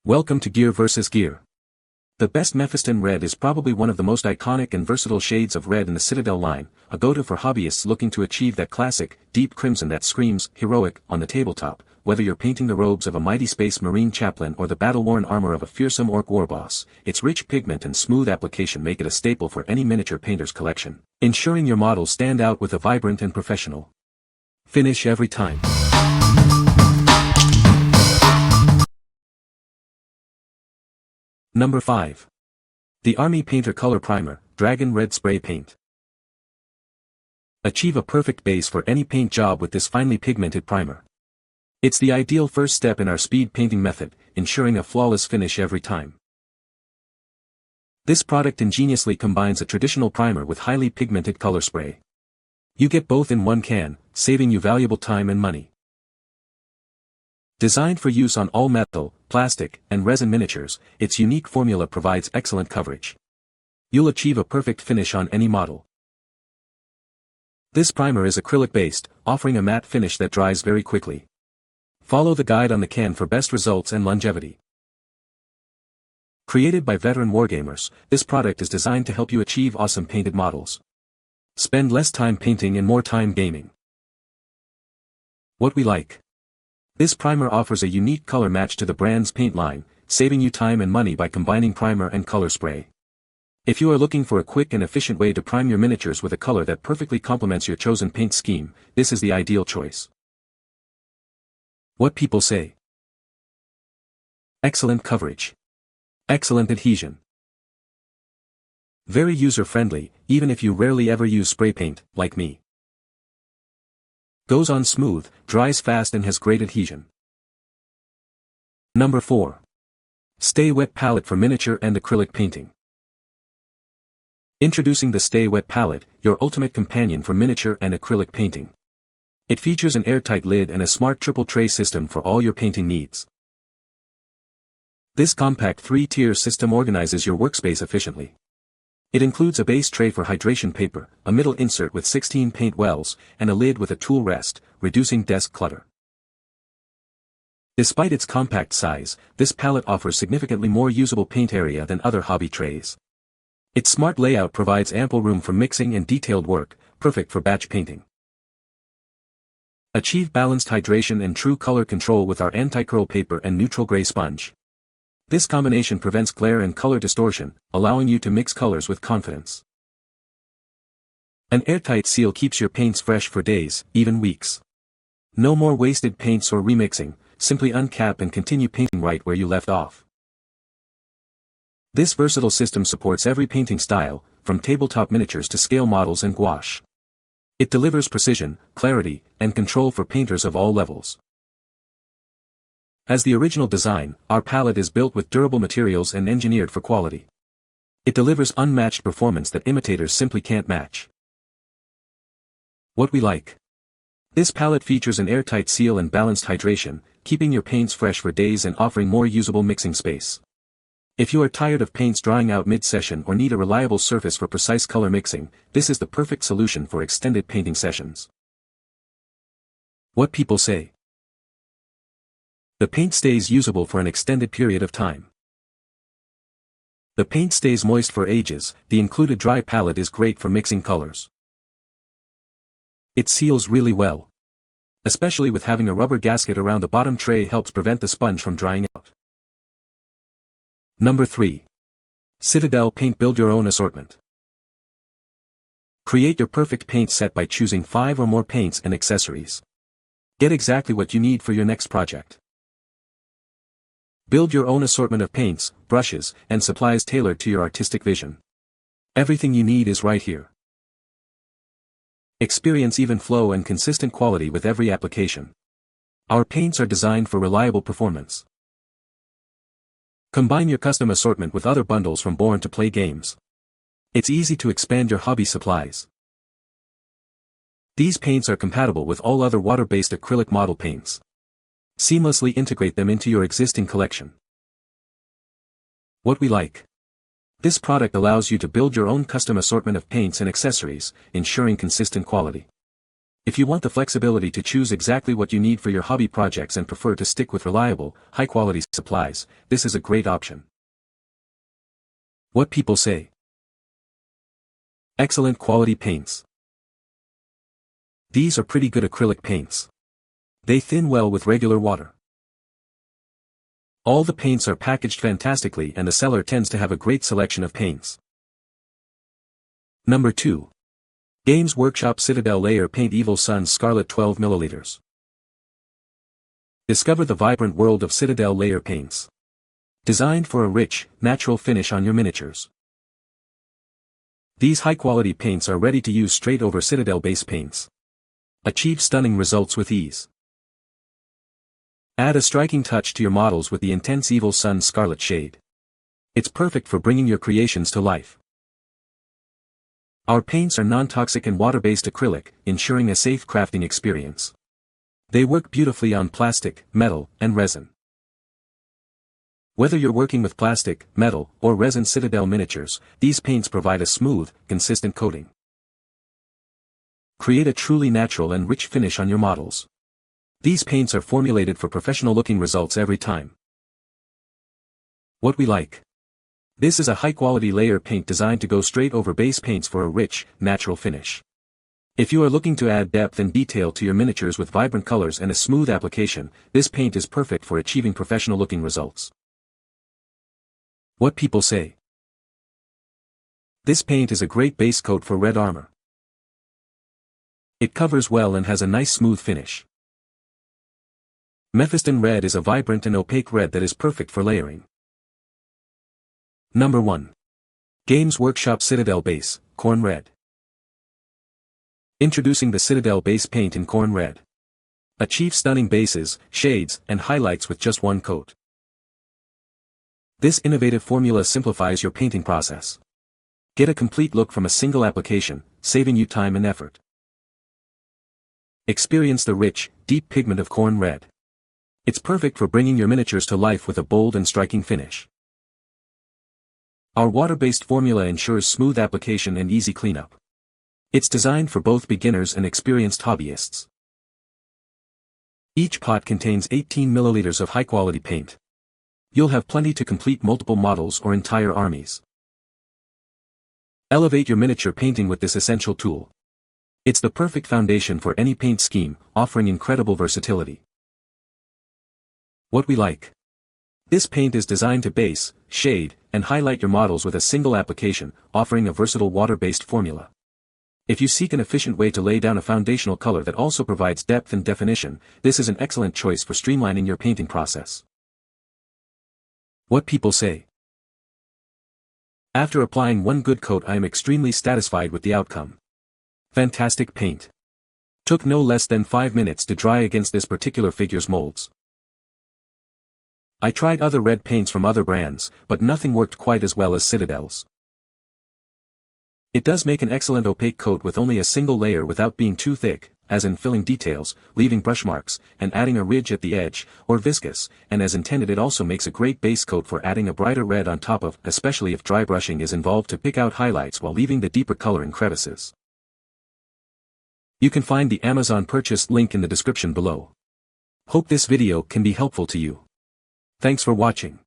Welcome to Gear vs. Gear. The best Mephiston Red is probably one of the most iconic and versatile shades of red in the Citadel line, a go-to for hobbyists looking to achieve that classic, deep crimson that screams, heroic, on the tabletop, whether you're painting the robes of a mighty Space Marine Chaplain or the battle-worn armor of a fearsome Ork Warboss. Its rich pigment and smooth application make it a staple for any miniature painter's collection, ensuring your models stand out with a vibrant and professional finish every time. Number 5. The Army Painter Color Primer, Dragon Red Spray Paint. Achieve a perfect base for any paint job with this finely pigmented primer. It's the ideal first step in our speed painting method, ensuring a flawless finish every time. This product ingeniously combines a traditional primer with highly pigmented color spray. You get both in one can, saving you valuable time and money. Designed for use on all metal, plastic, and resin miniatures, its unique formula provides excellent coverage. You'll achieve a perfect finish on any model. This primer is acrylic-based, offering a matte finish that dries very quickly. Follow the guide on the can for best results and longevity. Created by veteran wargamers, this product is designed to help you achieve awesome painted models. Spend less time painting and more time gaming. What we like. This primer offers a unique color match to the brand's paint line, saving you time and money by combining primer and color spray. If you are looking for a quick and efficient way to prime your miniatures with a color that perfectly complements your chosen paint scheme, this is the ideal choice. What people say. Excellent coverage. Excellent adhesion. Very user-friendly, even if you rarely ever use spray paint, like me. Goes on smooth, dries fast and has great adhesion. Number 4. Stay Wet Palette for miniature and acrylic painting. Introducing the Stay Wet Palette, your ultimate companion for miniature and acrylic painting. It features an airtight lid and a smart triple tray system for all your painting needs. This compact 3-tier system organizes your workspace efficiently. It includes a base tray for hydration paper, a middle insert with 16 paint wells, and a lid with a tool rest, reducing desk clutter. Despite its compact size, this palette offers significantly more usable paint area than other hobby trays. Its smart layout provides ample room for mixing and detailed work, perfect for batch painting. Achieve balanced hydration and true color control with our anti-curl paper and neutral gray sponge. This combination prevents glare and color distortion, allowing you to mix colors with confidence. An airtight seal keeps your paints fresh for days, even weeks. No more wasted paints or remixing, simply uncap and continue painting right where you left off. This versatile system supports every painting style, from tabletop miniatures to scale models and gouache. It delivers precision, clarity, and control for painters of all levels. As the original design, our palette is built with durable materials and engineered for quality. It delivers unmatched performance that imitators simply can't match. What we like. This palette features an airtight seal and balanced hydration, keeping your paints fresh for days and offering more usable mixing space. If you are tired of paints drying out mid-session or need a reliable surface for precise color mixing, this is the perfect solution for extended painting sessions. What people say. The paint stays usable for an extended period of time. The paint stays moist for ages. The included dry palette is great for mixing colors. It seals really well. Especially with having a rubber gasket around the bottom tray helps prevent the sponge from drying out. Number 3. Citadel Paint Build Your Own Assortment. Create your perfect paint set by choosing 5 or more paints and accessories. Get exactly what you need for your next project. Build your own assortment of paints, brushes, and supplies tailored to your artistic vision. Everything you need is right here. Experience even flow and consistent quality with every application. Our paints are designed for reliable performance. Combine your custom assortment with other bundles from Born to Play games. It's easy to expand your hobby supplies. These paints are compatible with all other water-based acrylic model paints. Seamlessly integrate them into your existing collection. What we like. This product allows you to build your own custom assortment of paints and accessories, ensuring consistent quality. If you want the flexibility to choose exactly what you need for your hobby projects and prefer to stick with reliable, high-quality supplies, this is a great option. What people say. Excellent quality paints. These are pretty good acrylic paints. They thin well with regular water. All the paints are packaged fantastically and the seller tends to have a great selection of paints. Number 2. Games Workshop Citadel Layer Paint Evil Sunz Scarlet 12 ml. Discover the vibrant world of Citadel layer paints. Designed for a rich, natural finish on your miniatures. These high-quality paints are ready to use straight over Citadel base paints. Achieve stunning results with ease. Add a striking touch to your models with the intense Evil Sunz Scarlet shade. It's perfect for bringing your creations to life. Our paints are non-toxic and water-based acrylic, ensuring a safe crafting experience. They work beautifully on plastic, metal, and resin. Whether you're working with plastic, metal, or resin Citadel miniatures, these paints provide a smooth, consistent coating. Create a truly natural and rich finish on your models. These paints are formulated for professional-looking results every time. What we like. This is a high-quality layer paint designed to go straight over base paints for a rich, natural finish. If you are looking to add depth and detail to your miniatures with vibrant colors and a smooth application, this paint is perfect for achieving professional-looking results. What people say. This paint is a great base coat for red armor. It covers well and has a nice smooth finish. Mephiston Red is a vibrant and opaque red that is perfect for layering. Number 1. Games Workshop Citadel Base, Khorne Red. Introducing the Citadel base paint in Khorne Red. Achieve stunning bases, shades, and highlights with just one coat. This innovative formula simplifies your painting process. Get a complete look from a single application, saving you time and effort. Experience the rich, deep pigment of Khorne Red. It's perfect for bringing your miniatures to life with a bold and striking finish. Our water-based formula ensures smooth application and easy cleanup. It's designed for both beginners and experienced hobbyists. Each pot contains 18 milliliters of high-quality paint. You'll have plenty to complete multiple models or entire armies. Elevate your miniature painting with this essential tool. It's the perfect foundation for any paint scheme, offering incredible versatility. What we like. This paint is designed to base, shade, and highlight your models with a single application, offering a versatile water-based formula. If you seek an efficient way to lay down a foundational color that also provides depth and definition, this is an excellent choice for streamlining your painting process. What people say. After applying one good coat, I am extremely satisfied with the outcome. Fantastic paint. Took no less than 5 minutes to dry against this particular figure's molds. I tried other red paints from other brands, but nothing worked quite as well as Citadel's. It does make an excellent opaque coat with only a single layer without being too thick, as in filling details, leaving brush marks, and adding a ridge at the edge, or viscous, and as intended it also makes a great base coat for adding a brighter red on top of, especially if dry brushing is involved to pick out highlights while leaving the deeper color in crevices. You can find the Amazon purchase link in the description below. Hope this video can be helpful to you. Thanks for watching.